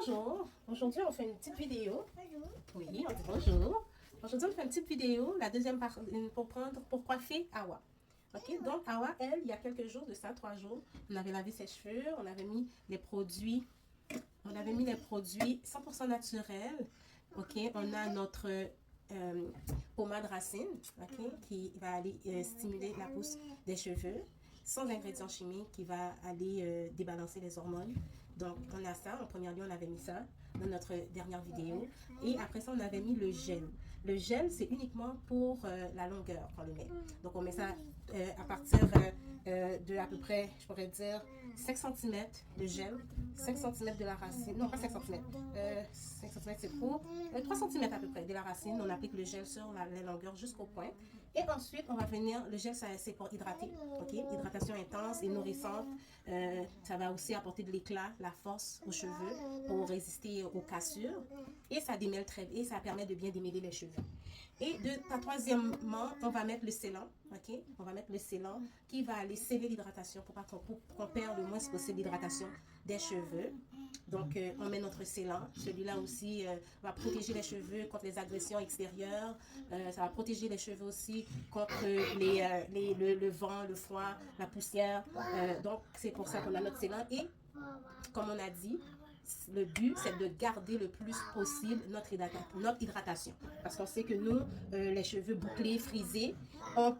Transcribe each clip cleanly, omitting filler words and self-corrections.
Bonjour, aujourd'hui on fait une petite vidéo. Oui, on dit bonjour. Aujourd'hui on fait une petite vidéo, la deuxième partie pour coiffer Awa. Ok, donc Awa, elle, il y a quelques jours de ça, 3 jours, on avait lavé ses cheveux, on avait mis les produits 100% naturels. Ok, on a notre pommade racine, ok, qui va aller stimuler la pousse des cheveux, sans ingrédients chimiques, qui va aller débalancer les hormones. Donc, on a ça. En première lieu, on avait mis ça dans notre dernière vidéo. Et après ça, on avait mis le gel. Le gel, c'est uniquement pour la longueur qu'on le met. Donc, on met ça à partir de à peu près, je pourrais dire, 5 cm de gel, 5 cm de la racine, non pas 5 cm, 5 cm c'est trop, 3 cm à peu près de la racine, on applique le gel sur la longueur jusqu'au point. Et ensuite, on va venir, le gel c'est pour hydrater, ok, hydratation intense et nourrissante, ça va aussi apporter de l'éclat, la force aux cheveux pour résister aux cassures et ça démêle très bien, et ça permet de bien démêler les cheveux. Et troisièmement, on va mettre le scellant, ok? On va mettre le scellant qui va aller sceller l'hydratation pour qu'on perde le moins possible l'hydratation des cheveux. Donc, on met notre scellant. Celui-là aussi va protéger les cheveux contre les agressions extérieures. Ça va protéger les cheveux aussi contre le vent, le froid, la poussière. Donc, c'est pour ça qu'on a notre scellant. Et, comme on a dit, le but, c'est de garder le plus possible notre hydratation. Parce qu'on sait que nous, les cheveux bouclés, frisés, on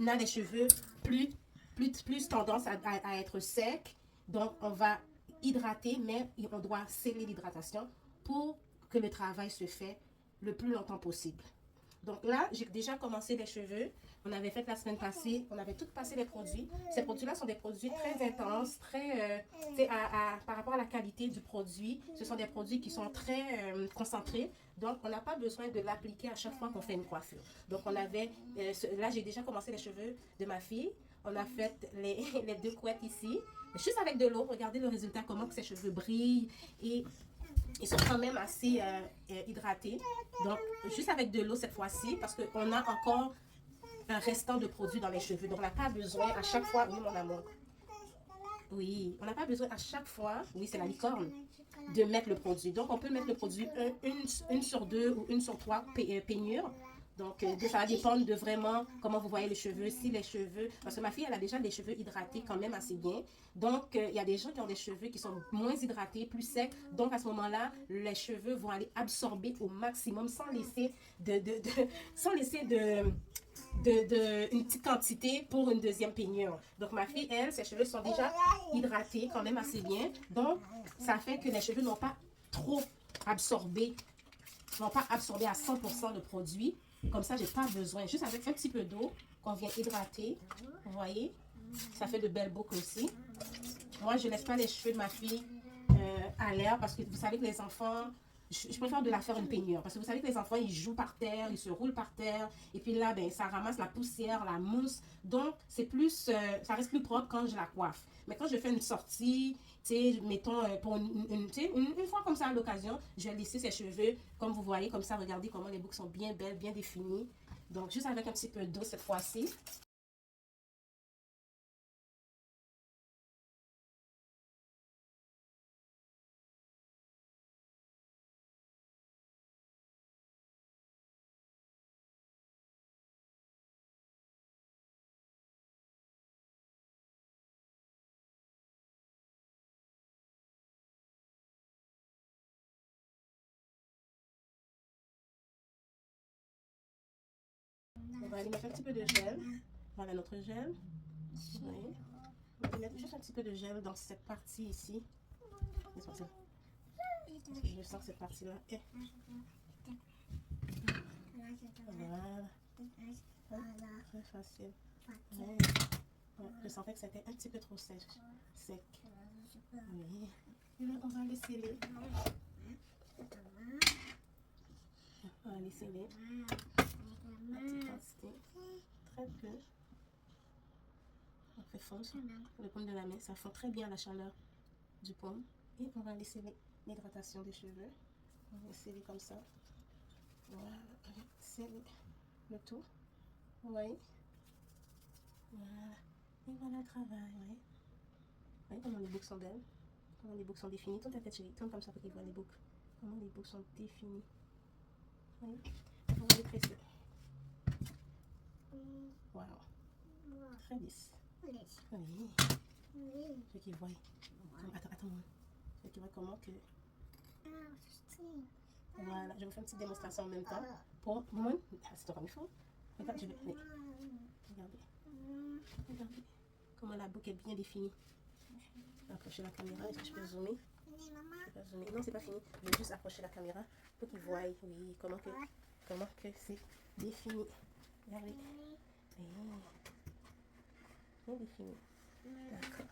a les cheveux plus tendance à être secs. Donc, on va hydrater, mais on doit sceller l'hydratation pour que le travail se fait le plus longtemps possible. Donc là, j'ai déjà commencé les cheveux. On avait fait la semaine passée, on avait tout passé les produits. Ces produits-là sont des produits très intenses, très, par rapport à la qualité du produit, ce sont des produits qui sont très concentrés. Donc, on n'a pas besoin de l'appliquer à chaque fois qu'on fait une coiffure. Donc, on avait, là, j'ai déjà commencé les cheveux de ma fille. On a fait les 2 couettes ici, juste avec de l'eau. Regardez le résultat, comment que ses cheveux brillent et ils sont quand même assez hydratés. Donc, juste avec de l'eau cette fois-ci, parce qu'on a encore un restant de produit dans les cheveux. Donc, on n'a pas besoin à chaque fois, oui, mon amour. Oui, on n'a pas besoin à chaque fois, oui, c'est la licorne, de mettre le produit. Donc, on peut mettre le produit une sur 2 ou une sur 3 peignures. Donc, ça va dépendre de vraiment comment vous voyez les cheveux. Si les cheveux, parce que ma fille, elle a déjà des cheveux hydratés quand même assez bien. Donc, il y a des gens qui ont des cheveux qui sont moins hydratés, plus secs. Donc, à ce moment-là, les cheveux vont aller absorber au maximum sans laisser une petite quantité pour une deuxième peignure. Donc, ma fille, elle, ses cheveux sont déjà hydratés quand même assez bien. Donc, ça fait que les cheveux n'ont pas trop absorbé, à 100% le produit. Comme ça, j'ai pas besoin. Juste avec un petit peu d'eau qu'on vient hydrater. Vous voyez? Ça fait de belles boucles aussi. Moi, je ne laisse pas les cheveux de ma fille à l'air parce que vous savez que les enfants, je préfère de la faire une peignure parce que vous savez que les enfants, ils jouent par terre, ils se roulent par terre et puis là, ben, ça ramasse la poussière, la mousse. Donc, c'est plus, ça reste plus propre quand je la coiffe. Mais quand je fais une sortie, tu sais, mettons, pour une fois comme ça à l'occasion, je vais laisser ses cheveux, comme vous voyez, comme ça, regardez comment les boucles sont bien belles, bien définies. Donc, juste avec un petit peu d'eau cette fois-ci. On va aller mettre un petit peu de gel. Voilà notre gel. Oui. On va mettre juste un petit peu de gel dans cette partie ici. Je sens que cette partie-là est. Voilà. Très facile. Ouais. Ouais, je sentais que c'était un petit peu trop sec. Oui. Et là, on va les sceller. On va les sceller. Petite quantité. Très peu. On fait fondre le paume de la main. Ça fond très bien à la chaleur du paume. Et on va les sceller l'hydratation des cheveux. On va sceller comme ça. Voilà. On va sceller le tout. Oui. Voilà. Et voilà le travail, oui. Oui, comment les boucles sont belles. Comment les boucles sont définies. Tourne ta tête, chérie. Tourne comme ça pour qu'ils voient les boucles. Comment les boucles sont définies. Oui. On va les presser. Wow. Très lisse. Oui. Je veux qu'ils voient. Attends. Je veux qu'ils voient comment que... Voilà. Je vais vous faire une petite démonstration en même temps. Pour... Maman, c'est encore une fois. Regarde, je vais... Regardez. Comment la boucle est bien définie. Approcher la caméra. Est-ce que je peux zoomer? Non, c'est pas fini. Je vais juste approcher la caméra pour qu'ils voient, oui, comment que c'est défini. Regardez. Bien défini. D'accord.